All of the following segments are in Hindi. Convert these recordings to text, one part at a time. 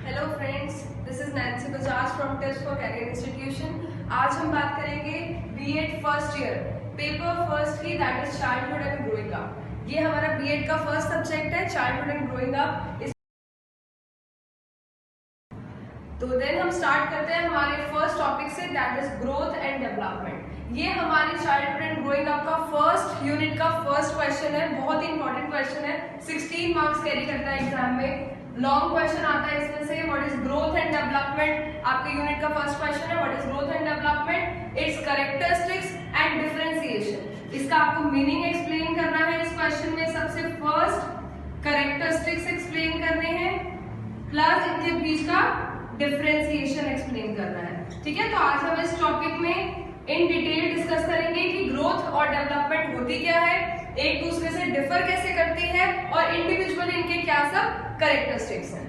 Hello friends, this is Nancy Bajaj from tips for career institution. आज हम बात करेंगे BEd first year paper first की, that is childhood and growing up. ये हमारा बीएड का फर्स्ट सब्जेक्ट है, चाइल्डहुड एंड ग्रोइंग अप। तो देन हम स्टार्ट करते हैं हमारे फर्स्ट टॉपिक से, that is growth and development. ये हमारी चाइल्डहुड एंड ग्रोइंग अप का फर्स्ट यूनिट का फर्स्ट क्वेश्चन है। बहुत ही इंपॉर्टेंट क्वेश्चन है, 16 मार्क्स कैरी करता है एग्जाम में। लॉन्ग क्वेश्चन आता है इसमें से, what is growth and development. आपके यूनिट का फर्स्ट क्वेश्चन है, what is growth and development, it's characteristics and differentiation. इसका आपको मीनिंग एक्सप्लेन करना है। इस क्वेश्चन में सबसे फर्स्ट कैरेक्टरिस्टिक्स एक्सप्लेन करने हैं, प्लस इनके बीच का डिफरेंशिएशन एक्सप्लेन करना है। ठीक है, तो आज हम इस टॉपिक में इन डिटेल डिस्कस करेंगे कि ग्रोथ और डेवलपमेंट होती क्या है, एक दूसरे से डिफर कैसे करती है और इंडिविजुअली इनके क्या सब कैरेक्टरिस्टिक्स हैं।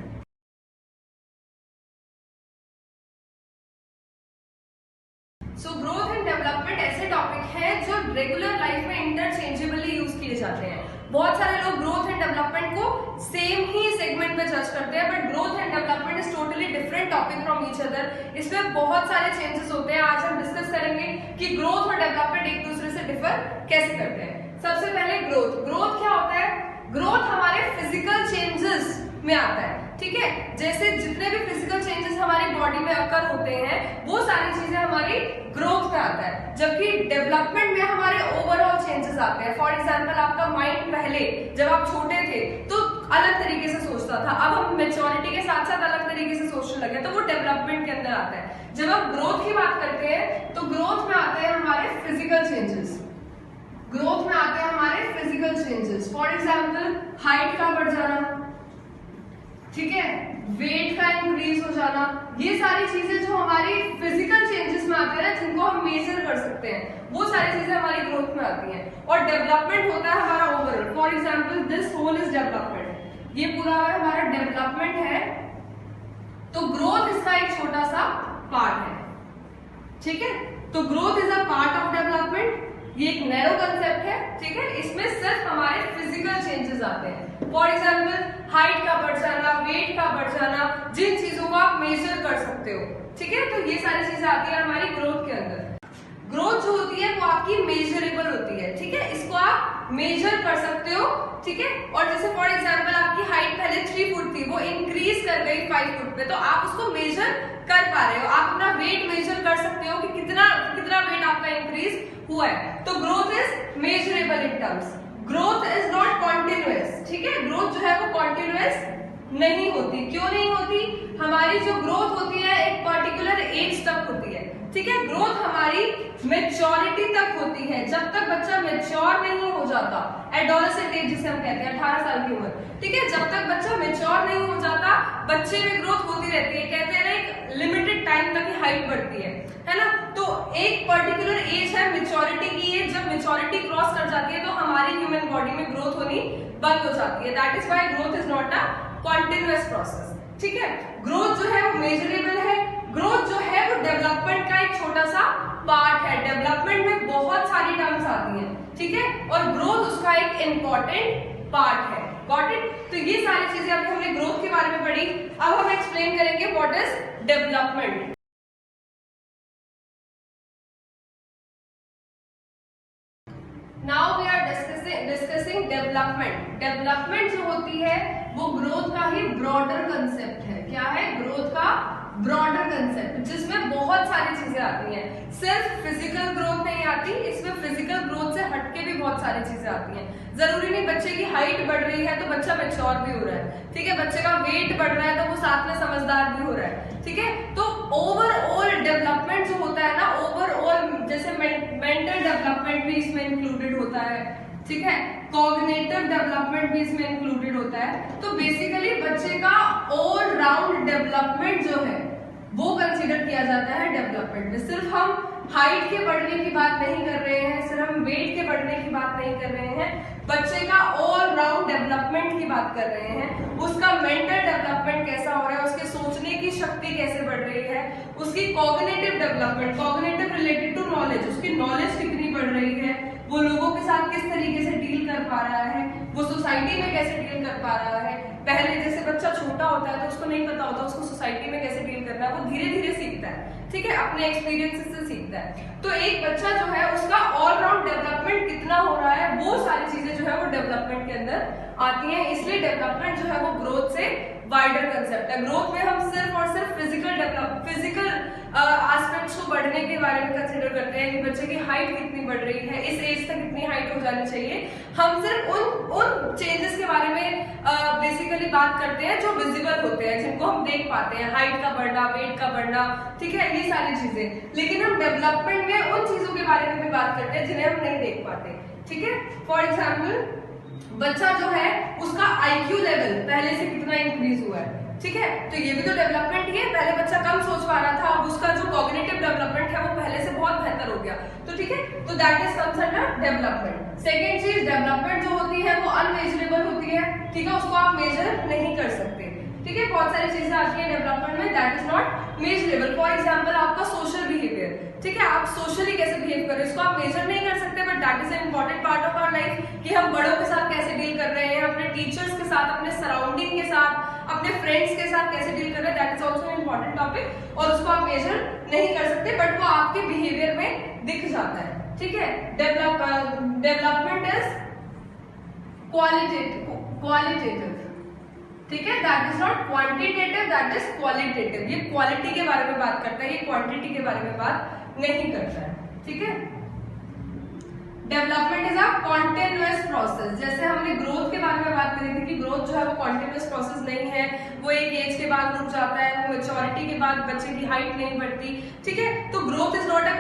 सो ग्रोथ एंड डेवलपमेंट ऐसे टॉपिक है जो रेगुलर लाइफ में इंटरचेंजेबली यूज किए जाते हैं। बहुत सारे लोग ग्रोथ एंड डेवलपमेंट को सेम ही सेगमेंट में जज करते हैं, but growth and development is totally different topic from each other. इसमें बहुत सारे चेंजेस होते हैं। आज हम डिस्कस करेंगे कि ग्रोथ और डेवलपमेंट एक दूसरे से डिफर कैसे करते हैं। सबसे पहले ग्रोथ क्या होता है? ग्रोथ हमारे फिजिकल चेंजेस में आता है। ठीक है, जैसे जितने भी फिजिकल चेंजेस हमारी बॉडी में अकर होते हैं वो सारी चीजें हमारी ग्रोथ में आता है, जबकि डेवलपमेंट में हमारे ओवरऑल चेंजेस आते हैं। फॉर एग्जांपल, आपका माइंड पहले जब आप छोटे थे तो अलग तरीके से सोचता था, अब हम मेच्योरिटी के साथ साथ अलग तरीके से सोचने लगे, तो वो डेवलपमेंट के अंदर आता है। जब आप ग्रोथ की बात करते हैं तो ग्रोथ में आते हैं हमारे फिजिकल चेंजेस। ग्रोथ में आते हैं हमारे physical changes, for example height का बढ़ जाना, ठीक है, वेट का इंक्रीज हो जाना, ये सारी चीजें जो हमारी फिजिकल चेंजेस में आते हैं ना, जिनको हम मेजर कर सकते हैं, वो सारी चीजें हमारी ग्रोथ में आती हैं। और डेवलपमेंट होता है हमारा overall. For example, this whole is development, ये पूरा हमारा डेवलपमेंट है। तो ग्रोथ इसका एक छोटा सा पार्ट है। ठीक है, तो growth is a part of development. ये एक नैरो कंसेप्ट है। ठीक है, इसमें सिर्फ हमारे फिजिकल चेंजेस आते हैं। फॉर एग्जाम्पल, हाइट का बढ़ जाना, वेट का बढ़ जाना, जिन चीजों को आप मेजर कर सकते हो। ठीक है, तो ये सारी चीजें आती है हमारी ग्रोथ के अंदर। ग्रोथ जो होती है वो आपकी मेजरेबल होती है। ठीक है, इसको आप मेजर कर सकते हो। ठीक है, और जैसे फॉर एग्जांपल आपकी हाइट पहले 3 फुट थी, वो इंक्रीज कर गई 5 फुट पे, तो आप उसको मेजर कर पा रहे हो। आप अपना वेट मेजर कर सकते हो कि कितना वेट आपका इंक्रीज हुआ है। तो growth is measurable in terms. Growth is not continuous. ठीक है, ग्रोथ जो है वो कॉन्टिन्यूअस नहीं होती। क्यों नहीं होती? हमारी जो ग्रोथ होती है एक पर्टिकुलर एज तक होती है। ठीक है, ग्रोथ हमारी मेच्योरिटी तक होती है। जब तक बच्चा मेच्योर नहीं हो जाता, एडोलेसेंट एज जिसे हम कहते हैं, 18 साल की उम्र। ठीक है, जब तक बच्चा मेच्योर नहीं हो जाता, बच्चे में ग्रोथ होती रहती है। कहते हैं ना, एक लिमिटेड टाइम तक ही हाइट बढ़ती है ना। तो एक पर्टिकुलर एज है मेच्योरिटी की एज, जब मेच्योरिटी क्रॉस कर जाती है तो हमारी ह्यूमन बॉडी में ग्रोथ होनी बंद हो जाती है। That is why growth is not a continuous process. ठीक है, ग्रोथ जो है वो मेजरेबल है। ग्रोथ जो है वो डेवलपमेंट का एक छोटा सा पार्ट है। डेवलपमेंट में बहुत सारी टर्म्स आती हैं। ठीक है, और ग्रोथ उसका एक इंपॉर्टेंट पार्ट है। Got it? तो ये सारी चीजें अभी हमने ग्रोथ के बारे में पढ़ी। अब हम एक्सप्लेन करेंगे what is development. Now we are discussing development. Development जो होती है वो ग्रोथ का ही ब्रॉडर कंसेप्ट है। क्या है? ग्रोथ का ब्रॉडर कंसेप्ट, जिसमें बहुत सारी चीजें आती हैं। सिर्फ फिजिकल ग्रोथ नहीं आती, इसमें फिजिकल ग्रोथ से हटके भी बहुत सारी चीजें आती हैं। जरूरी नहीं बच्चे की हाइट बढ़ रही है तो बच्चा मेच्योर भी हो रहा है। ठीक है, बच्चे का वेट बढ़ रहा है तो वो साथ में समझदार भी हो रहा है। ठीक है, तो ओवरऑल डेवलपमेंट जो होता है ना, ओवरऑल जैसे मेंटल डेवलपमेंट भी इसमें इंक्लूडेड होता है। ठीक है, कॉग्निटिव डेवलपमेंट भी इसमें इंक्लूडेड होता है। तो बेसिकली बच्चे का ऑल राउंड डेवलपमेंट जो है वो कंसीडर किया जाता है डेवलपमेंट में। सिर्फ हम हाइट के बढ़ने की बात नहीं कर रहे हैं, सिर्फ हम वेट के बढ़ने की बात नहीं कर रहे हैं, बच्चे का ऑल राउंड डेवलपमेंट की बात कर रहे हैं। उसका मेंटल डेवलपमेंट कैसा हो रहा है, उसके सोचने की शक्ति कैसे बढ़ रही है, उसकी cognitive development, cognitive related to knowledge, उसकी नॉलेज कितनी बढ़ रही है, वो लोगों के साथ किस तरीके से डील कर पा रहा है, वो सोसाइटी में कैसे डील कर पा रहा है। पहले जैसे बच्चा छोटा होता है तो उसको नहीं पता होता उसको सोसाइटी में कैसे डील करना है, वो धीरे धीरे सीखता है, ठीक है, अपने एक्सपीरियंसेस से सीखता है। तो एक बच्चा जो है उसका ऑलराउंड डेवलपमेंट कितना हो रहा है, वो सारी चीजें जो है वो डेवलपमेंट के अंदर आती हैं। इसलिए डेवलपमेंट जो है वो ग्रोथ से वाइडर कंसेप्ट है। ग्रोथ में हम सिर्फ और सिर्फ फिजिकल एस्पेक्ट्स को बढ़ने के बारे में कंसिडर करते हैं कि बच्चे की हाइट कितनी बढ़ रही है, इस एज तक कितनी हाइट हो जानी चाहिए। हम सिर्फ उन चेंजेस के बारे में बेसिकली बात करते हैं जो विजिबल होते हैं, जिनको हम देख पाते हैं, हाइट का बढ़ना, वेट का बढ़ना, ठीक है, ये सारी चीजें। लेकिन हम डेवलपमेंट में उन चीजों के बारे में भी बात करते हैं जिन्हें हम नहीं देख पाते, ठीक है। फॉर एग्जाम्पल बच्चा जो है उसका आईक्यू लेवल पहले से कितना इंक्रीज हुआ है, ठीक है, तो ये भी तो डेवलपमेंट ही है। पहले बच्चा कम सोच पा रहा था, अब उसका जो कॉग्निटिव डेवलपमेंट है वो पहले से बहुत बेहतर हो गया, तो ठीक है, तो that is concern development. Second चीज, डेवलपमेंट जो होती है वो अनमेजरेबल होती है, ठीक है, उसको आप मेजर नहीं कर सकते, ठीक है। बहुत सारी चीजें आती है डेवलपमेंट में, that is not measurable. For example आपका सोशल बिहेवियर, ठीक है, आप सोशली कैसे बिहेव कर रहे हैं इसको आप मेजर नहीं कर सकते, but that is an important part of our life कि हम बड़ों के साथ कैसे डील कर रहे हैं, अपने टीचर्स के साथ, अपने सराउंडिंग के साथ, अपने फ्रेंड्स के साथ कैसे डील कर रहे हैं, that is also an important topic, और उसको आप मेजर नहीं कर सकते, बट वो आपके बिहेवियर में दिख जाता है, ठीक है। डेवलपमेंट इज क्वालिटेटिव, ठीक है, that is not quantitative, that is qualitative. ये क्वालिटी के बारे में बात करता है, ये क्वांटिटी के बारे में बात नहीं करता है, ठीक है। Development is a continuous process. जैसे हमने ग्रोथ के बारे में बात करी थी कि ग्रोथ जो है वो कॉन्टिन्यूअस प्रोसेस नहीं है, वो एक एज के बाद रुक जाता है, वो मैच्योरिटी के बाद बच्चे की हाइट नहीं बढ़ती, ठीक है। तो growth is not a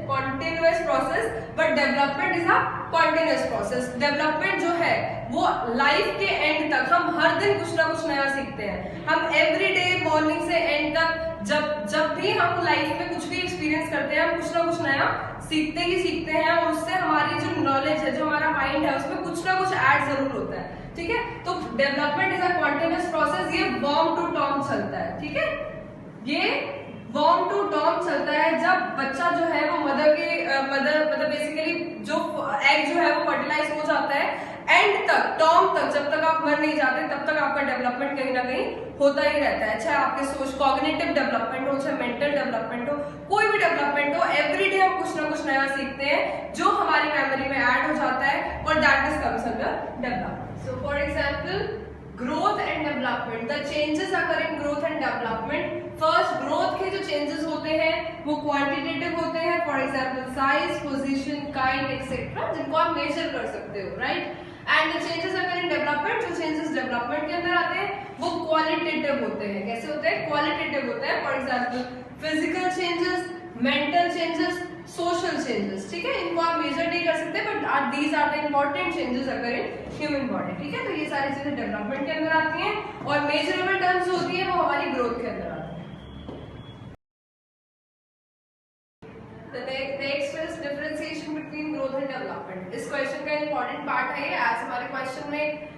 continuous process, but development is a continuous process. Development जो है वो लाइफ के एंड तक हम हर दिन कुछ ना कुछ नया सीखते हैं। हम एवरीडे मॉर्निंग से एंड तक जब भी हम लाइफ में कुछ भी एक्सपीरियंस करते हैं, हम कुछ ना कुछ नया सीखते ही सीखते हैं, और उससे हमारी जो नॉलेज है, जो हमारा माइंड है, उसमें कुछ ना कुछ ऐड जरूर होता है, ठीक है। तो development is a continuous process. ये वर्म टू टॉम चलता है, ठीक है, ये वर्म टू टॉम चलता है। जब बच्चा जो है वो मतलब बेसिकली जो एग जो है वो फर्टिलाइज हो जाता है, एंड तक, टॉम तक, जब तक आप मर नहीं जाते तब तक आपका डेवलपमेंट कहीं ना कहीं होता ही रहता है। चाहे आपके सोच कॉग्निटिव डेवलपमेंट हो, चाहे मेंटल डेवलपमेंट हो, कोई भी डेवलपमेंट हो, एवरीडे हम कुछ ना कुछ नया सीखते हैं जो हमारी मेमोरी में ऐड हो जाता है, और that is comes under development. So for example growth and development, the changes occur in growth and development. First, growth के जो चेंजेस होते हैं वो क्वांटिटेटिव होते हैं, for example size, position, kind etcetera, जिनको आप मेजर कर सकते हो, राइट। एंड द चेंजेस अगर इन डेवलपमेंट, जो चेंजेस डेवलपमेंट के अंदर आते हैं वो क्वालिटेटिव होते हैं। कैसे होते हैं? क्वालिटेटिव होते हैं। For example physical changes, mental changes, social changes, ठीक है, इनको आप मेजर नहीं कर सकते, but these are the important changes अगर इन ह्यूमन बॉडी, ठीक है। तो ये सारी चीजें डेवलपमेंट के अंदर आती हैं, और मेजरेबल टर्म्स होती है वो हमारी ग्रोथ के अंदर आती है। Next is differentiation between growth and development. इस क्वेश्चन का इंपॉर्टेंट पार्ट है ये। आज हमारे क्वेश्चन में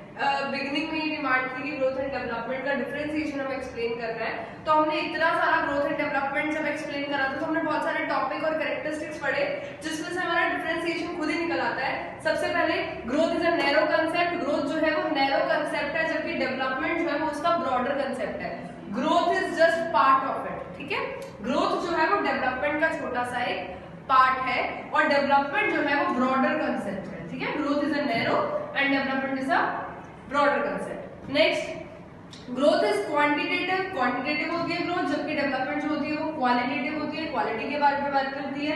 बिगिनिंग में ये डिमांड थी कि ग्रोथ एंड डेवलपमेंट का डिफरेंशिएशन हम एक्सप्लेन कर रहे हैं। तो हमने इतना सारा ग्रोथ एंड डेवलपमेंट जब एक्सप्लेन करा था तो हमने बहुत सारे टॉपिक और कैरेक्टरिस्टिक्स पढ़े, जिसमें से हमारा डिफरेंशिएशन खुद ही निकल आता है। सबसे पहले growth is a narrow concept. Growth जो है वो नैरो कंसेप्ट है, जबकि डेवलपमेंट जो है वो उसका ब्रॉडर कंसेप्ट है। Growth is just part of it, ठीक है। ग्रोथ जो है वो डेवलपमेंट का छोटा सा एक पार्ट है, और डेवलपमेंट जो है वो ब्रॉडर कंसेप्ट है, ठीक है। Growth is a narrow and development is a broader concept. Next, growth is quantitative. Quantitative होती है ग्रोथ, जबकि डेवलपमेंट जो होती है वो क्वालिटेटिव होती है, क्वालिटी के बारे में बात करती है।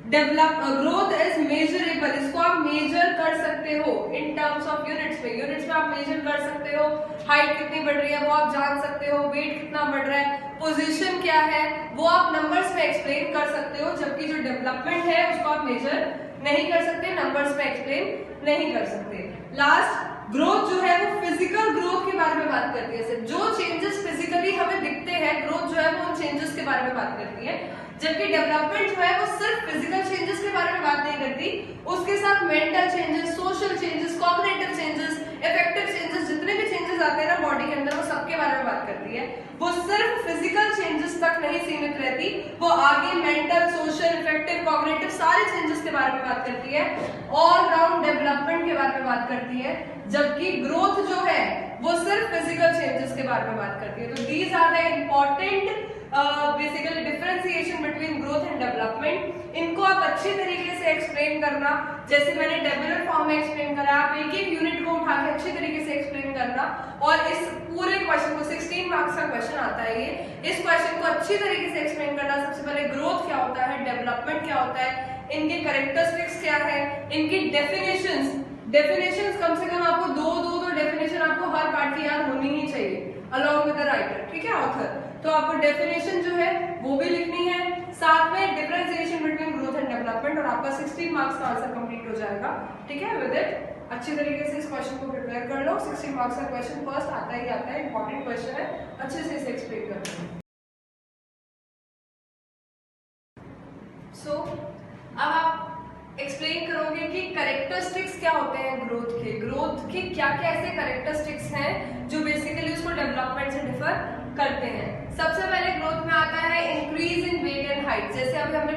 Growth is measurable. इसको आप मेजर कर सकते हो इन टर्म्स ऑफ यूनिट्स में। यूनिट्स में आप मेजर कर सकते हो, हाइट कितनी बढ़ रही है वो आप जान सकते हो, वेट कितना बढ़ रहा है, पोजीशन क्या है वो आप नंबर्स में एक्सप्लेन कर सकते हो, जबकि जो डेवलपमेंट है उसको आप मेजर नहीं कर सकते, नंबर्स में एक्सप्लेन नहीं कर सकते। लास्ट, ग्रोथ जो है वो फिजिकल ग्रोथ के बारे में बात करती है। जो चेंजेस फिजिकली हमें दिखते है, ग्रोथ जो है वो उन चेंजेस के बारे में बात करती है, जबकि डेवलपमेंट जो है वो सिर्फ फिजिकल चेंजेस के बारे में बात नहीं करती, उसके साथ mental changes, social changes, cognitive changes, effective changes, जितने भी चेंजेस आते हैं ना बॉडी के अंदर, वो सबके बारे में बात करती है। वो सिर्फ फिजिकल चेंजेस तक नहीं सीमित रहती, वो आगे मेंटल, सोशल, इफेक्टिव, कॉग्निटिव सारे चेंजेस के बारे में बात करती है, ऑल राउंड डेवलपमेंट के बारे में बात करती है, जबकि ग्रोथ जो है वो सिर्फ फिजिकल चेंजेस के बारे में बात करती है। तो these are the important basically differentiation between growth and development. इनको आप अच्छी तरीके से एक्सप्लेन करना, जैसे मैंने टेबुलर फॉर्म में एक्सप्लेन करा, आप एक एक यूनिट को उठा के अच्छी तरीके से एक्सप्लेन करना, और इस पूरे क्वेश्चन को 16 मार्क्स का क्वेश्चन आता है ये, इस क्वेश्चन को अच्छी तरीके से एक्सप्लेन करना। सबसे पहले ग्रोथ क्या होता है, डेवलपमेंट क्या होता है, इनके कैरेक्टरिस्टिक्स क्या है, इनकी डेफिनेशंस कम से कम आपको दो डेफिनेशन आपको हर पार्ट की याद होनी ही चाहिए अलॉन्ग विद द राइटर, ठीक है, ऑथर। तो आपको डेफिनेशन जो है वो भी लिखनी है, साथ में differentiation between growth and development, और आपका 16 मार्क्स का आंसर कंप्लीट हो जाएगा, ठीक है। विद इट अच्छी तरीके से इस क्वेश्चन को प्रिपेयर कर लो। 16 मार्क्स का क्वेश्चन फर्स्ट आता ही आता है, इंपॉर्टेंट क्वेश्चन है, अच्छे से इसे एक्सप्लेन कर लो। सो अब आप एक्सप्लेन करोगे कि कैरेक्टरिस्टिक्स क्या होते हैं ग्रोथ के क्या क्या ऐसे कैरेक्टरिस्टिक्स हैं जो बेसिकली उसको डेवलपमेंट से डिफर करते हैं। सबसे पहले ग्रोथ में आता है increase in weight and height. जैसे अभी हमने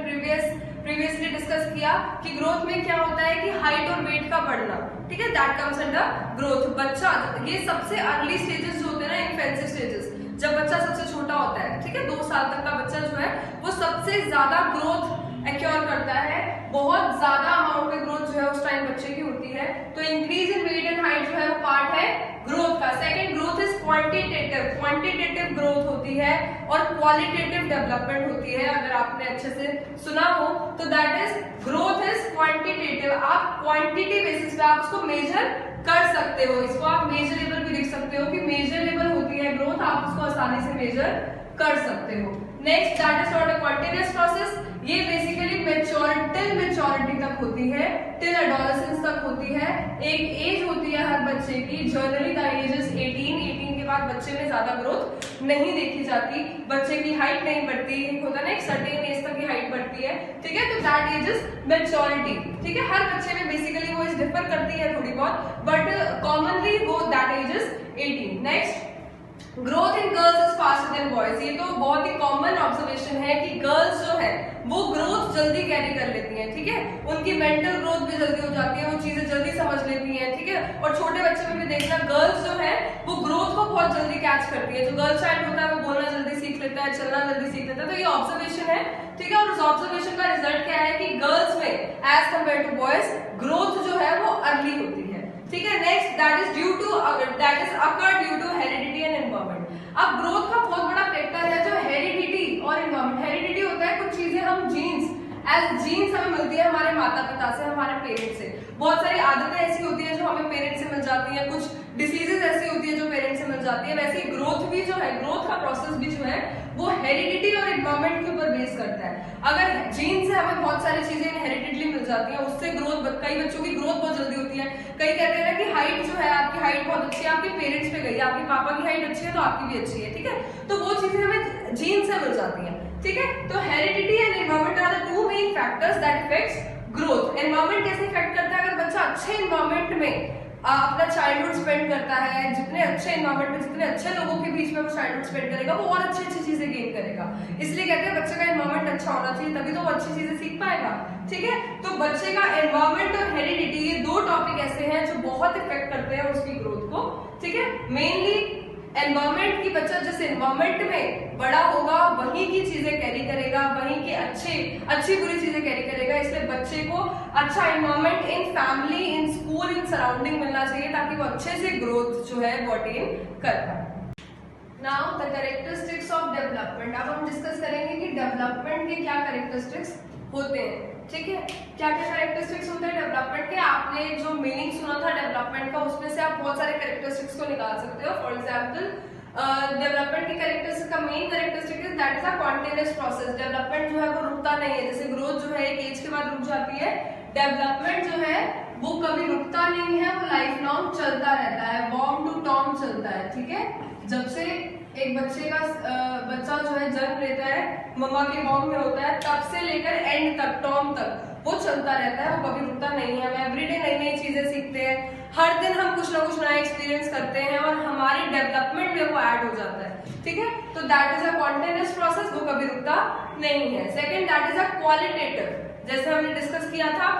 प्रीवियसली डिस्कस किया कि ग्रोथ में क्या होता है कि हाइट और वेट का बढ़ना, ठीक है, दैट कम्स अंडर ग्रोथ। बच्चा, ये सबसे अर्ली स्टेजेस जो होते हैं ना, इन्फेंसी स्टेजेस, जब बच्चा सबसे छोटा होता है, ठीक है, 2 साल तक का बच्चा जो है वो सबसे ज्यादा ग्रोथ एक्योर करता है, बहुत ज्यादा अमाउंट में ग्रोथ जो है उस टाइम बच्चे की होती है। तो increase in weight and height जो है वो पार्ट है ग्रोथ का। Second, growth is quantitative growth होती है और क्वालिटेटिव डेवलपमेंट होती है। अगर आपने अच्छे से सुना हो तो that is growth is quantitative. आप क्वांटिटी बेसिस पे आप उसको मेजर कर सकते हो, इसको आप मेजरेबल भी लिख सकते हो कि मेजरेबल होती है ग्रोथ, आप उसको आसानी से मेजर कर सकते हो। Next, that is not a continuous process, ये बेसिकली मेच्योरिटी तक होती है, टिल एडोलेसेंस तक होती है। एक एज होती है हर बच्चे की, जनरली द एज इज 18 के बाद बच्चे में ज्यादा ग्रोथ नहीं देखी जाती, बच्चे की हाइट नहीं बढ़ती, होता ना एक सर्टेन एज तक की हाइट बढ़ती है, ठीक है। तो दैट एज इज मैच्योरिटी, ठीक है। हर बच्चे में बेसिकली वो एज डिफर करती है थोड़ी बहुत, बट कॉमनली वो that age is 18। Next, growth in girls is faster than boys. ये तो बहुत ही कॉमन ऑब्जर्वेशन है कि गर्ल्स जो है वो ग्रोथ जल्दी कैरी कर लेती हैं, ठीक है, उनकी मेंटल ग्रोथ भी जल्दी हो जाती है, वो चीजें जल्दी समझ लेती हैं, ठीक है। और छोटे बच्चे में भी देखना, गर्ल्स जो है वो ग्रोथ को बहुत जल्दी कैच करती है। जो गर्ल चाइल्ड होता है वो बोलना जल्दी सीख लेता है, चलना जल्दी सीख लेता है। तो ये ऑब्जर्वेशन है, ठीक है। और उस ऑब्जर्वेशन का रिजल्ट क्या है कि गर्ल्स में as compare to boys growth जो है वो अर्ली होती है, ठीक है। Next, that is occur due to heredity and environment. अब ग्रोथ का बहुत बड़ा फैक्टर है जो हेरिडिटी और एनवायरनमेंट। हेरिडिटी होता है कुछ चीजें हम जीन्स हमें मिलती है हमारे माता पिता से, हमारे पेरेंट्स से। बहुत सारी आदतें ऐसी होती है जो हमें पेरेंट्स से मिल जाती है, कुछ डिसीजेज ऐसी होती है जो पेरेंट्स से मिल जाती है। वैसे ही ग्रोथ भी जो है, ग्रोथ का प्रोसेस भी जो है वो हेरिडिटी और एनवायरनमेंट के ऊपर बेस करता है। अगर जीन से हमें बहुत सारी चीजें इनहेरिटेडली मिल जाती हैं, उससे ग्रोथ, कई बच्चों की ग्रोथ बहुत जल्दी होती है। कई कहते हैं ना कि हाइट जो है, आपकी हाइट बहुत अच्छी है, आपके पेरेंट्स पे गई, आपके पापा की हाइट अच्छी है तो आपकी भी अच्छी है, ठीक है। तो वो चीजें हमें जीन से मिल जाती हैं, ठीक है। तो heredity and environment are the 2 main factors that affects growth. Environment कैसे इफेक्ट करता है? अगर बच्चा अच्छे एनवायरनमेंट में अपना चाइल्डहुड स्पेंड करता है, जितने अच्छे एनवायरनमेंट में, जितने अच्छे लोगों के बीच में वो चाइल्डहुड स्पेंड करेगा, वो और अच्छी अच्छी चीजें गेन करेगा। इसलिए कहते हैं बच्चे का एनवायरनमेंट अच्छा होना चाहिए, तभी तो वो अच्छी चीजें सीख पाएगा, ठीक है। तो बच्चे का एनवायरनमेंट और हेरिडिटी, ये 2 टॉपिक ऐसे हैं जो बहुत इफेक्ट करते हैं उसकी ग्रोथ को, ठीक है। मेनली एनवायरनमेंट की, बच्चा जिस एनवायरनमेंट में बड़ा होगा वहीं की चीजें कैरी करेगा, वहीं की अच्छी बुरी चीजें कैरी करेगा। इसलिए बच्चे को अच्छा environment in family, in school, in surrounding मिलना चाहिए ताकि वो अच्छे से ग्रोथ जो है वो अटेन कर पाए। Now the characteristics of development. अब हम डिस्कस करेंगे कि डेवलपमेंट के क्या कैरेक्टरिस्टिक्स होते हैं, ठीक है। क्या क्या कैरेक्टरिस्टिक्स होते हैं डेवलपमेंट के? आपने जो मीनिंग सुना था डेवलपमेंट का, उसमें से आप बहुत सारे कैरेक्टरिस्टिक्स को निकाल सकते हो। फॉर एग्जांपल, डेवलपमेंट की कैरेक्टरिस्टिक का main characteristic is that is a continuous process. Development जो है वो रुकता नहीं है। जैसे ग्रोथ जो है एक एज के बाद रुक जाती है, डेवलपमेंट जो है वो कभी रुकता नहीं है, वो लाइफ लॉन्ग चलता रहता है, वॉर्म टू टॉर्म चलता है, ठीक है। जब से एक बच्चा जो है जन्म लेता है, मम्मा के वॉम में होता है, तब से लेकर एंड तक, टर्म तक वो चलता रहता है, वो कभी रुकता नहीं है। हम एवरीडे नई नई चीजें सीखते हैं, हर दिन हम कुछ ना कुछ नया एक्सपीरियंस करते हैं और हमारी डेवलपमेंट में वो ऐड हो जाता है, ठीक है। तो that is a continuous process, वो कभी रुकता नहीं है। Second, that is a qualitative, जैसे हमने डिस्कस किया था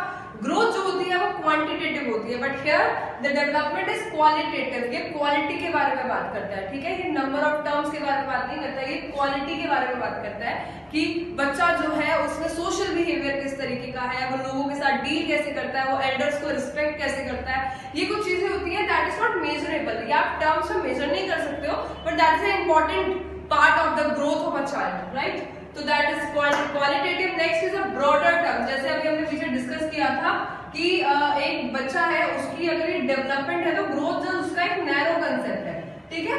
ग्रोथ जो होती है वो क्वांटिटेटिव होती है, but here the development is qualitative, ये क्वालिटी के बारे में बात करता है, ठीक है। ये नंबर ऑफ टर्म्स के बारे में बात नहीं करता है, ये क्वालिटी के बारे में बात करता है कि बच्चा जो है उसमें सोशल बिहेवियर किस तरीके का है, वो लोगों के साथ डील कैसे करता है, वो एल्डर्स को रिस्पेक्ट कैसे करता है। ये कुछ चीजें होती है दैट इज नॉट मेजरेबल, ये आप टर्म्स में मेजर नहीं कर सकते हो, but that is a important part of the growth of a child, right. तो that is qualitative. Next is a broader term, जैसे अभी हमने पीछे डिस्कस किया था कि एक बच्चा है, उसकी अगर ये डेवलपमेंट है तो ग्रोथ जो उसका एक नैरो कंसेप्ट है, ठीक है।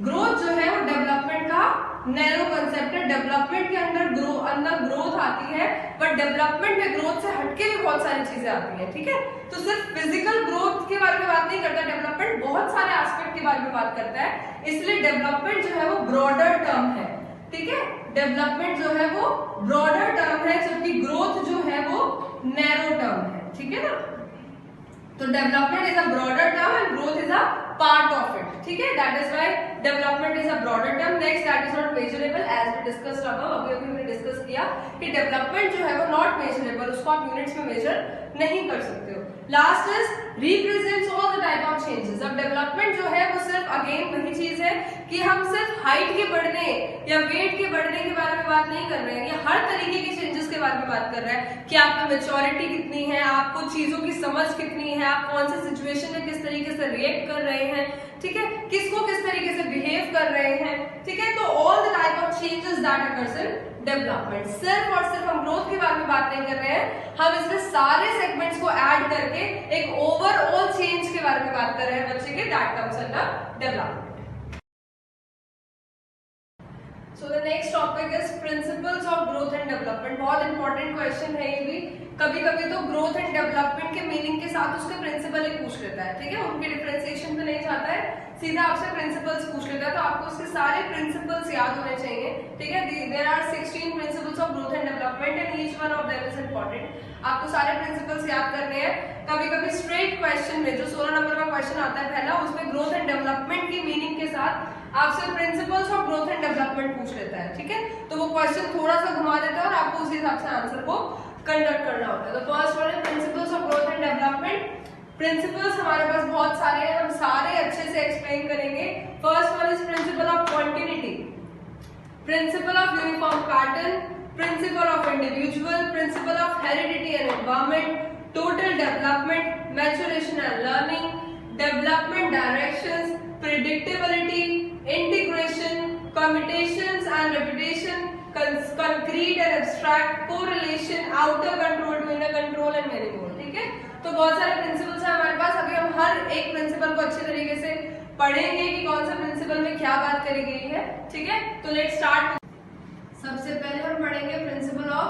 ग्रोथ जो है वो डेवलपमेंट का नैरो कंसेप्ट है, डेवलपमेंट के अंदर ग्रोथ आती है, बट डेवलपमेंट में ग्रोथ से हटके भी बहुत सारी चीजें आती हैं, ठीक है। तो सिर्फ फिजिकल ग्रोथ के बारे में बात नहीं करता डेवलपमेंट, बहुत सारे एस्पेक्ट के बारे में बात करता है, इसलिए डेवलपमेंट जो है वो ब्रॉडर टर्म है, ठीक है। डेवलपमेंट जो है वो ब्रॉडर टर्म है, जबकि ग्रोथ जो है वो नैरो टर्म है, ठीक है ना। तो development is a broader term and growth is a part of it, ठीक है। That is why development is a broader term. Next, that is not measurable as we discussed above, अभी हमने डिस्कस किया कि डेवलपमेंट जो है वो नॉट मेजरेबल, उसको आप यूनिट्स में मेजर नहीं कर सकते हो। Last is represents all the type of changes. अब डेवलपमेंट जो है वो सिर्फ अगेन वही चीज है कि हम सिर्फ हाइट के बढ़ने या वेट के बढ़ने के बारे में बात नहीं कर रहे हैं, ये हर तरीके के चेंजेस के बारे में बात कर रहे हैं कि आप में मेच्योरिटी कितनी है, आपको चीजों की समझ कितनी है, आप कौन से सिचुएशन में किस तरीके से रिएक्ट कर रहे हैं, ठीक है, किसको किस तरीके से बिहेव कर रहे हैं, ठीक है। तो all the type of changes that occurs in development. सिर्फ और सिर्फ हम ग्रोथ के बारे में बात नहीं कर रहे हैं, हम इसमें सारे सेगमेंट्स को ऐड करके एक ओवरऑल चेंज के बारे में बात कर रहे हैं बच्चे के, that comes under development. So the next topic is principles of growth and development। बहुत इंपॉर्टेंट क्वेश्चन है ये भी। कभी कभी तो ग्रोथ एंड डेवलपमेंट के मीनिंग के साथ उसके प्रिंसिपल ही पूछ लेता है, ठीक है, उनके डिफरेंशिएशन पे नहीं जाता है, सीधा आपसे प्रिंसिपल्स पूछ लेता है, तो आपको उसके सारे प्रिंसिपल्स याद होने चाहिए, ठीक है। There are 16 principles of growth and development and each one of them is important. आपको सारे प्रिंसिपल्स याद करने हैं। कभी कभी स्ट्रेट क्वेश्चन में जो 16 नंबर का क्वेश्चन आता है पहला, उसमें ग्रोथ एंड डेवलपमेंट की मीनिंग के साथ आपसे principles of growth and development पूछ लेता है, ठीक है। तो वो क्वेश्चन थोड़ा सा घुमा देता है और आपको उसी हिसाब से आंसर को कंडक्ट करना होता है। तो फर्स्ट वन है principles of growth and development. Principles हमारे पास बहुत सारे हैं, हम सारे अच्छे से एक्सप्लेन करेंगे। First one is principle of continuity, principle of uniform pattern, principle of individual, principle of heredity and environment, total development, maturation and learning, development directions, predictability, integration, commutations and reputation, concrete and abstract, correlation, outer control, inner control and many more, ठीक है। तो बहुत सारे प्रिंसिपल्स हैं हमारे पास। अभी हम हर एक प्रिंसिपल को अच्छे तरीके से पढ़ेंगे कि कौन सा प्रिंसिपल में क्या बात करी गई है, ठीक है। तो लेट्स स्टार्ट। सबसे पहले हम पढ़ेंगे प्रिंसिपल ऑफ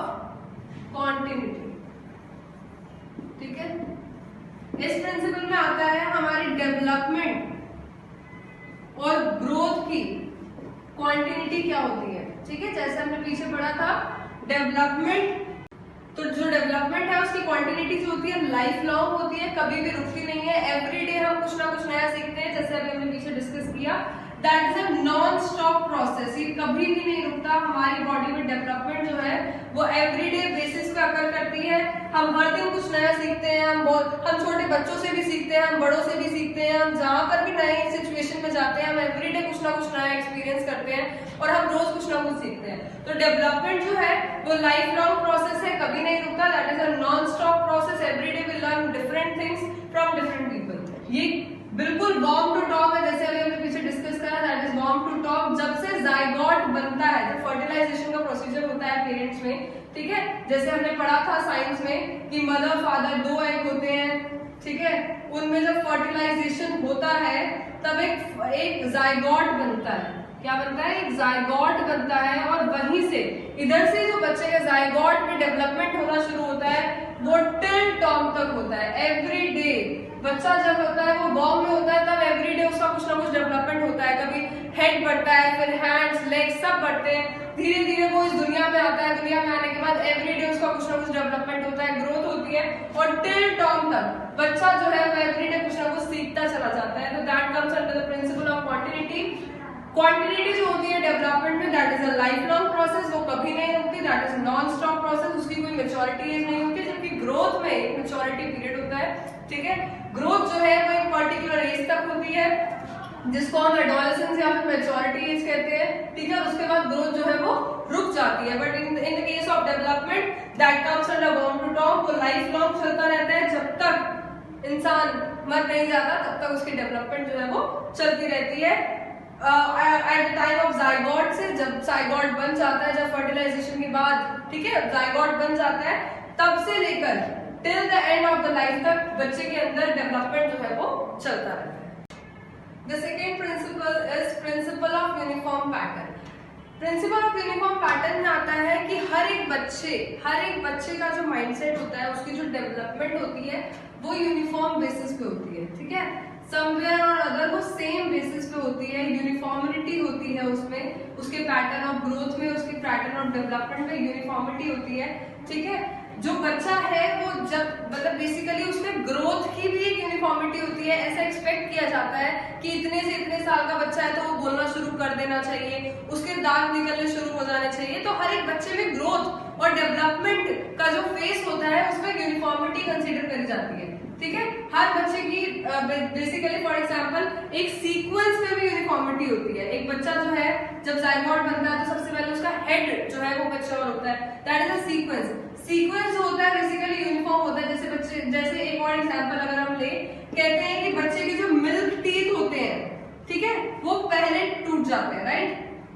कॉन्टिन्यूटी, ठीक है। इस प्रिंसिपल में आता है हमारी डेवलपमेंट और ग्रोथ की क्वांटिटी क्या होती है, ठीक है। जैसे हमने पीछे पढ़ा था डेवलपमेंट, तो जो डेवलपमेंट है उसकी क्वांटिटी जो होती है लाइफ लॉन्ग होती है, कभी भी रुकती नहीं है, एवरीडे हम कुछ ना कुछ नया सीखते हैं, जैसे अभी हमने पीछे डिस्कस किया। That is a non stop process, ये कभी भी नहीं रुकता। हमारी बॉडी में डेवलपमेंट जो है वो एवरीडे बेसिस पे अकर करती है, हम हर दिन कुछ नया सीखते हैं, हम छोटे बच्चों से भी सीखते हैं, हम बड़ों से भी सीखते हैं, हम जहाँ पर भी नई सिचुएशन में जाते हैं हम एवरीडे कुछ ना कुछ नया एक्सपीरियंस करते हैं और हम रोज कुछ ना कुछ सीखते हैं। तो डेवलपमेंट जो है वो लाइफ लॉन्ग प्रोसेस है, कभी नहीं रुकता। That is a non stop process, everyday we learn different things from different people. ये बिल्कुल बॉर्न टू टॉप है, जैसे अभी हमने पीछे डिस्कस करा, that is born to top. जब से जाइगोट बनता है, जब फर्टिलाइजेशन का प्रोसीजर होता है पेरेंट्स में, ठीक है, जैसे हमने पढ़ा था साइंस में कि मदर फादर दो एग होते हैं, ठीक है, उनमें जब फर्टिलाइजेशन होता है तब एक जाइगोट बनता है। क्या बनता है? एक जाइगोट बनता है, और वहीं से इधर से जो बच्चे के जाइगोट में डेवलपमेंट होना शुरू होता है वो टिल टर्म तक होता है। एवरी डे बच्चा जब होता है वो बॉर्न में होता है तब एवरीडे उसका कुछ ना कुछ डेवलपमेंट होता है, कभी हेड बढ़ता है, फिर हैंड्स, लेग्स सब बढ़ते हैं, धीरे धीरे वो इस दुनिया में आता है, दुनिया में आने के बाद एवरीडे उसका कुछ ना कुछ डेवलपमेंट होता है, ग्रोथ होती है, और टिल टर्म तक बच्चा जो है वो एवरीडे कुछ ना कुछ सीखता चला जाता है। तो that comes under the principal of continuity. Quantity जो होती है डेवलपमेंट में, that is a life long process, वो कभी नहीं रुकती, that is non stop process, उसकी कोई मेच्योरिटी एज नहीं होती, जबकि ग्रोथ में एक मेच्योरिटी पीरियड होता है, ठीक है। ग्रोथ जो है वो एक पर्टिकुलर एज तक होती है जिसको हम एडोलेसेंस या फिर मेच्योरिटी एज कहते हैं, ठीक है। उसके बाद ग्रोथ जो है वो रुक जाती है, but in the case of development that comes under born to term, वो लाइफ लॉन्ग चलता रहता है, जब तक इंसान मर नहीं जाता तब तक उसकी डेवलपमेंट जो है वो चलती रहती है। At the time of zygote से, जब जाइगोट बन जाता है, जब फर्टिलाइजेशन के बाद, ठीक है, जाइगोट बन जाता है, तब से लेकर till the end of the life तक बच्चे के अंदर डेवलपमेंट जो है वो चलता रहता है। The second principle is principle of uniform pattern. Principal of uniform pattern में आता है कि हर एक बच्चे का जो माइंडसेट होता है, उसकी जो डेवलपमेंट होती है वो यूनिफॉर्म बेसिस पे होती है, ठीक है। समवेयर और अदर वो सेम बेसिस पे होती है, यूनिफॉर्मिटी होती है उसमें, उसके पैटर्न ऑफ ग्रोथ में, उसके पैटर्न ऑफ डेवलपमेंट में यूनिफॉर्मिटी होती है, ठीक है। जो बच्चा है वो जब मतलब बेसिकली उसमें ग्रोथ की भी एक यूनिफॉर्मिटी होती है, ऐसा एक्सपेक्ट किया जाता है कि इतने से इतने साल का बच्चा है तो वो बोलना शुरू कर देना चाहिए, उसके दांत निकलने शुरू हो जाने चाहिए। तो हर एक बच्चे में ग्रोथ और डेवलपमेंट का जो फेस होता है उसमें यूनिफॉर्मिटी कंसीडर करी जाती है, ठीक है। हर बच्चे की बेसिकली फॉर एग्जांपल एक सीक्वेंस में भी यूनिफॉर्मिटी होती है। एक बच्चा जो है जब जाइगोट बनता है तो सबसे पहले उसका हेड जो है वो मैच्योर होता है, that is a sequence. Sequence जो होता है बेसिकली यूनिफॉर्म होता है। जैसे एक और एग्जांपल अगर हम ले, कहते हैं कि बच्चे के जो मिल्क टीथ होते हैं, ठीक है, वो पहले टूट जाते हैं, राइट,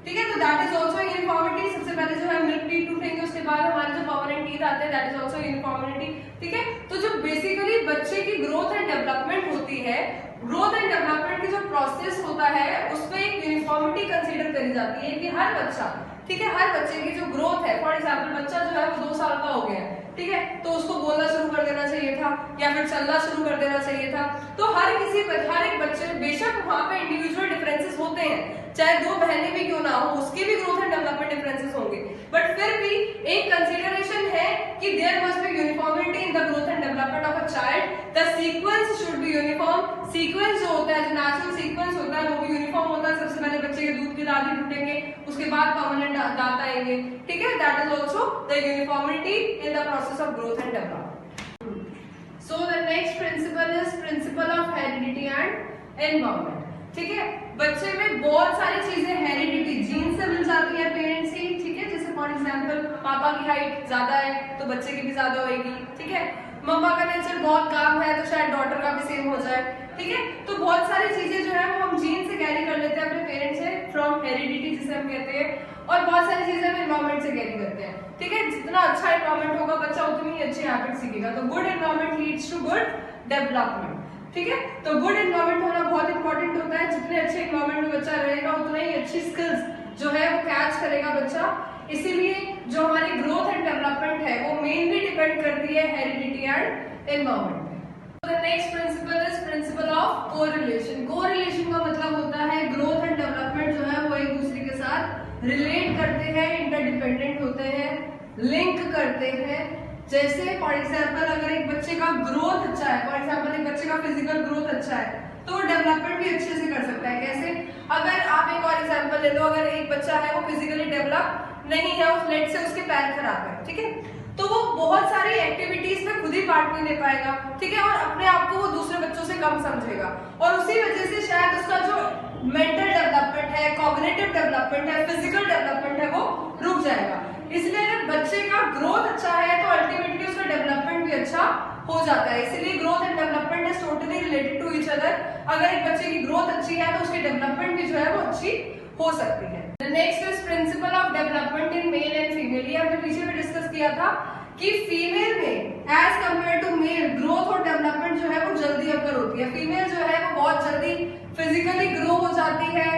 ठीक है। तो दैट इज ऑल्सो यूनिफॉर्मिटी। सबसे पहले जो है मिल्क टीथ टूटेंगे, उसके बाद हमारे जो परमानेंट टीथ आते हैं, दैट इज ऑल्सो यूनिफॉर्मिटी, ठीक है। तो जो बेसिकली बच्चे की ग्रोथ एंड डेवलपमेंट होती है, ग्रोथ एंड डेवलपमेंट की जो प्रोसेस होता है उसमें एक यूनिफॉर्मिटी कंसीडर करी जाती है कि हर बच्चा, ठीक है, हर बच्चे की जो ग्रोथ है, फॉर एग्जांपल बच्चा जो है वो 2 साल का हो गया है, ठीक है, तो उसको बोलना शुरू कर देना चाहिए था या फिर चलना शुरू कर देना चाहिए था। तो हर एक बच्चे, बेशक वहां पे इंडिविजुअल डिफरेंसेस होते हैं, चाहे 2 बहनें भी क्यों ना हो, उसके भी ग्रोथ एंड डेवलपमेंट डिफरेंसेस होंगे, बट फिर भी एक कंसीडरेशन है कि there must be uniformity in the growth and development of a child. The sequence should be uniform. Sequence जो होता है, जो नेचुरल सीक्वेंस होता है, वो भी यूनिफॉर्म होता है। सबसे पहले बच्चे के दूध के दांत ही टूटेंगे, उसके बाद परमानेंट दांत आएंगे, ठीक है। That is also the uniformity in the process of growth and development. So the next principle is principle of heredity and environment, ठीक है। बच्चे में बहुत सारी चीजें हेरिडिटी, जीन से मिल जाती है पेरेंट्स की, ठीक है। जैसे फॉर एग्जांपल पापा की हाइट ज्यादा है तो बच्चे की भी ज्यादा होगी, ठीक है। मम्मा का नेचर बहुत काम है तो शायद डॉटर का भी सेम हो जाए, ठीक है। तो बहुत सारी चीजें जो है वो हम जीन से कैरी कर लेते हैं अपने पेरेंट्स से, फ्रॉम हेरिडिटी जिसे हम कहते हैं, और बहुत सारी चीजें हम एनवायरमेंट से कैरी करते हैं, ठीक है। जितना अच्छा एनवायरमेंट होगा बच्चा उतनी ही अच्छी हैबिट सीखेगा। तो good environment leads to good development, ठीक है। तो गुड एनवायरमेंट होना बहुत इंपॉर्टेंट होता है। जितने अच्छे एनवायरमेंट में बच्चा रहेगा उतना ही अच्छी स्किल्स जो है वो कैच करेगा बच्चा। इसीलिए जो हमारी ग्रोथ एंड डेवलपमेंट है वो मेनली डिपेंड करती है हेरिडिटी एंड एनवायरमेंट पे। The next principle is principle of correlation. Correlation का मतलब होता है ग्रोथ एंड डेवलपमेंट जो है वो एक दूसरे के साथ रिलेट करते हैं, इंटरडिपेंडेंट होते हैं, लिंक करते हैं। जैसे फॉर एग्जांपल अगर एक बच्चे का ग्रोथ अच्छा है, फॉर एग्जांपल एक बच्चे का फिजिकल ग्रोथ अच्छा है तो डेवलपमेंट भी अच्छे से कर सकता है। कैसे? अगर आप एक और एग्जांपल ले लो, अगर एक बच्चा है वो फिजिकली डेवलप नहीं है, उस लेट से उसके पैर खराब है, ठीक है, तो वो बहुत सारी एक्टिविटीज में खुद ही पार्ट नहीं ले पाएगा, ठीक है, और अपने आप को वो दूसरे बच्चों से कम समझेगा, और उसी वजह से शायद उसका जो मेंटल डेवलपमेंट है, कॉग्निटिव डेवलपमेंट है, फिजिकल डेवलपमेंट है वो रुक जाएगा। इसलिए अगर बच्चे का ग्रोथ अच्छा है तो अल्टीमेटली उसका डेवलपमेंट भी अच्छा हो जाता है। इसलिए growth and development is totally related to each other. अगर एक बच्चे की ग्रोथ अच्छी है तो उसकी डेवलपमेंट भी जो है वो अच्छी हो सकती है। The next is principle of development in male and female. ये हमने पीछे भी डिस्कस किया था कि फीमेल में as compare to male growth और डेवलपमेंट जो है वो जल्दी अकर होती है। फीमेल जो है वो बहुत जल्दी फिजिकली ग्रो हो जाती है,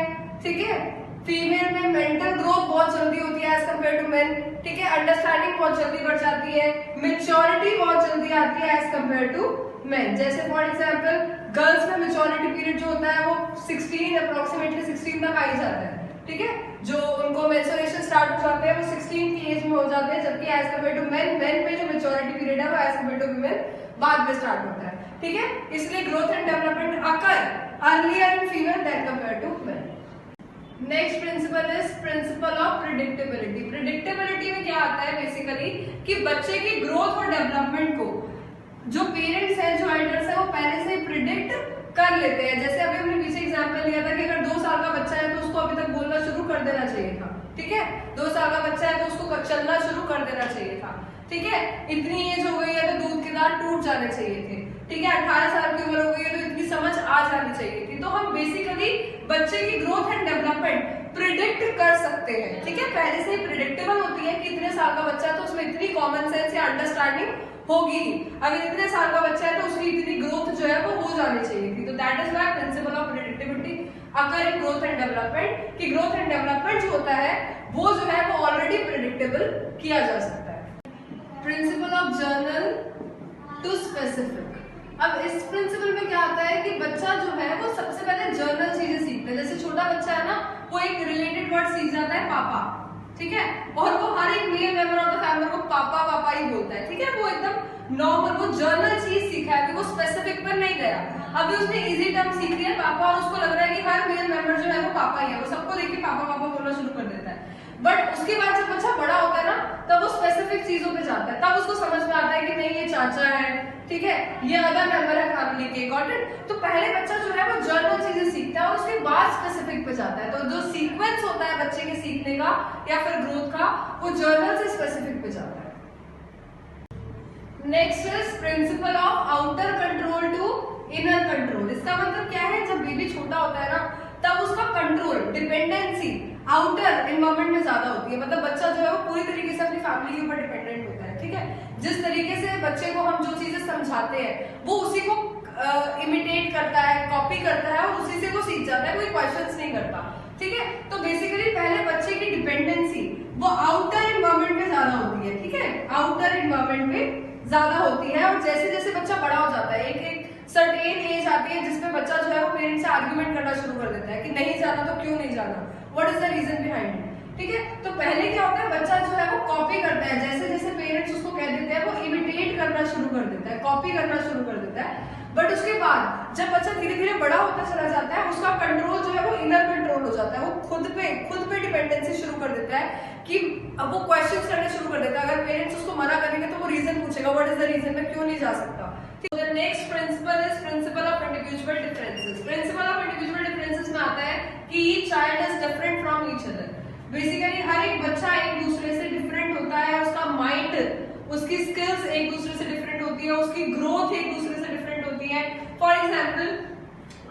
ठीक है। फीमेल में मेंटल ग्रोथ बहुत जल्दी होती है एज कंपेयर टू मेन, ठीक है। अंडरस्टैंडिंग बहुत जल्दी बढ़ जाती है, मेच्योरिटी बहुत जल्दी आती है एज कंपेयर टू मेन। जैसे फॉर एग्जांपल गर्ल्स में मेच्योरिटी पीरियड जो होता है वो 16 अप्रोक्सीमेटली 16 तक आ ही जाता है, ठीक है। जो उनको मेंस्ट्रुएशन स्टार्ट हो जाते हैं वो 16 की एज में हो जाते हैं, जबकि एज कंपेयर टू मेन में जो मेच्योरिटी पीरियड है वो एज कंपेयर टू वीमेन बाद में स्टार्ट होता है, ठीक है। इसलिए growth and development occur earlier in female than compare to men. Next principle is principle of predictability. Predictability में क्या आता है बेसिकली कि बच्चे की ग्रोथ और डेवलपमेंट को जो पेरेंट्स हैं, जो एल्डर्स हैं, वो पहले से ही प्रिडिक्ट कर लेते हैं। जैसे अभी हमने पीछे एग्जांपल लिया था कि अगर 2 साल का बच्चा है तो उसको अभी तक बोलना शुरू कर देना चाहिए था, ठीक है। 2 साल का बच्चा है तो उसको चलना शुरू कर देना चाहिए था, ठीक है। इतनी एज हो गई है तो दूध के दांत टूट जाने चाहिए थे, ठीक है। 18 साल की उम्र हो गई है तो इतनी समझ आ जानी चाहिए थी। तो हम बेसिकली बच्चे की ग्रोथ एंड डेवलपमेंट प्रिडिक्ट कर सकते हैं, ठीक है। पहले से ही प्रिडिक्टेबल होती है कि इतने साल का बच्चा है तो उसमें इतनी कॉमन सेंस या अंडरस्टैंडिंग होगी। अगर इतने साल का बच्चा है तो उसकी इतनी ग्रोथ जो है वो हो जानी चाहिए थी। तो that is why principal of predictability occur in growth and development, कि ग्रोथ एंड डेवलपमेंट जो होता है वो जो है वो ऑलरेडी प्रिडिक्टेबल किया जा सकता है। Principle of general to specific. अब इस प्रिंसिपल में क्या आता है कि बच्चा जो है वो सबसे पहले जर्नल चीजें सीखता है। जैसे छोटा बच्चा है ना, वो एक रिलेटेड वर्ड सीख जाता है पापा, ठीक है। और वो हर एक male member of the family को पापा पापा ही बोलता है, ठीक है। वो एकदम नॉर्मल, वो जर्नल चीज सीखा है, वो स्पेसिफिक पर नहीं गया। अभी उसने इजी टर्म सीख लिया पापा, और उसको लग रहा है कि हर मेल मेंबर जो है वो पापा ही है, वो सबको देख के पापा पापा बोलना शुरू कर देता है। बट उसके बाद जब बच्चा बड़ा होता है ना, तब वो स्पेसिफिक चीजों पे जाता है, तब उसको समझ में आता है कि नहीं ये चाचा है, ठीक है, ये अदर मेंबर है फैमिली के, गॉट इट। तो पहले बच्चा जो है वो जर्नल चीजें सीखता है और उसके बाद स्पेसिफिक पे जाता है। तो जो सीक्वेंस होता है बच्चे के सीखने का या फिर ग्रोथ का, वो जर्नल से स्पेसिफिक पे जाता है। Next is principle of outer control to inner control. इसका मतलब क्या है, जब बेबी छोटा होता है ना, तब उसका कंट्रोल, डिपेंडेंसी आउटर एनवायरनमेंट में ज्यादा होती है। मतलब बच्चा जो है वो पूरी तरीके से अपनी फैमिली के ऊपर डिपेंडेंट होता है, ठीक है। जिस तरीके से बच्चे को हम जो चीजें समझाते हैं वो उसी को इमिटेट करता है, कॉपी करता है और उसी से वो सीख जाता है, कोई क्वेश्चंस नहीं करता, ठीक है। तो बेसिकली पहले बच्चे की डिपेंडेंसी वो आउटर एनवायरनमेंट में ज्यादा होती है, ठीक है, आउटर एनवायरनमेंट में ज्यादा होती है। और जैसे जैसे बच्चा बड़ा हो जाता है, एक सर्टेन एज आती है जिसमें बच्चा जो है वो पेरेंट्स से आर्ग्यूमेंट करना शुरू कर देता है कि नहीं जाना तो क्यों नहीं जाना, what is the reason behind it, ठीक है। तो पहले क्या होता है, बच्चा जो है वो कॉपी करता है, जैसे जैसे पेरेंट्स उसको कह देते हैं वो इमिटेट करना शुरू कर देता है, कॉपी करना शुरू कर देता है। बट उसके बाद जब बच्चा धीरे धीरे बड़ा होता चला जाता है, उसका कंट्रोल जो है वो इनर कंट्रोल हो जाता है। वो खुद पे डिपेंडेंसी शुरू कर देता है कि अब वो क्वेश्चंस करने शुरू कर देता है। अगर पेरेंट्स उसको मना करेंगे तो वो रीजन पूछेगा, व्हाट इज द रीजन, मैं क्यों नहीं जा सकता। The next principle is principle of individual differences. Principle of individual differences में आता है कि each child is different from each other. Basically हर एक बच्चा एक दूसरे से डिफरेंट होता है, उसका माइंड, उसकी स्किल्स एक दूसरे से डिफरेंट होती है, उसकी ग्रोथ एक दूसरे से डिफरेंट होती है। फॉर एग्जाम्पल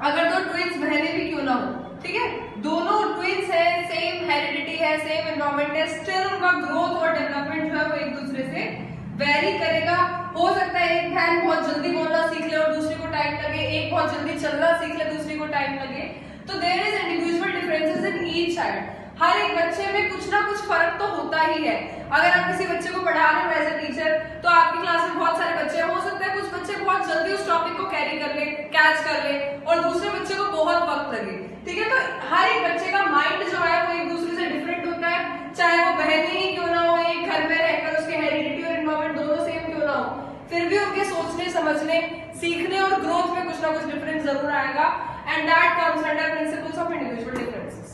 अगर दो ट्विंस बहनें भी क्यों ना हो, ठीक है, दोनों ट्विंस है, सेम हेरिडिटी है, सेम एनवायरनमेंट है, स्टिल उनका ग्रोथ और डेवलपमेंट जो है वो एक दूसरे से वेरी करेगा। हो सकता है एक बहन बहुत जल्दी बोलना सीख ले और दूसरी को टाइम लगे, एक बहुत जल्दी चलना सीख ले, दूसरी को टाइम लगे। तो there is individual differences in each child. हर एक बच्चे में कुछ ना कुछ फर्क तो होता ही है। अगर आप किसी बच्चे को पढ़ा रहे हो एज अ टीचर, तो आपकी क्लास में बहुत सारे बच्चे हैं, हो सकता है कुछ बच्चे बहुत जल्दी उस टॉपिक को कैरी कर ले, कैच कर ले, और दूसरे बच्चे को बहुत वक्त लगे, ठीक है। तो हर एक बच्चे का माइंड जो है वो एक दूसरे से डिफरेंट होता है, चाहे वो बहनें ही क्यों ना हो, एक घर में रहकर उसके हेरिडिटी और एनवायरनमेंट दोनों सेम क्यों ना हो, फिर भी उनके सोचने, समझने, सीखने और ग्रोथ में कुछ ना कुछ डिफरेंस जरूर आएगा। And that comes under principles of individual differences.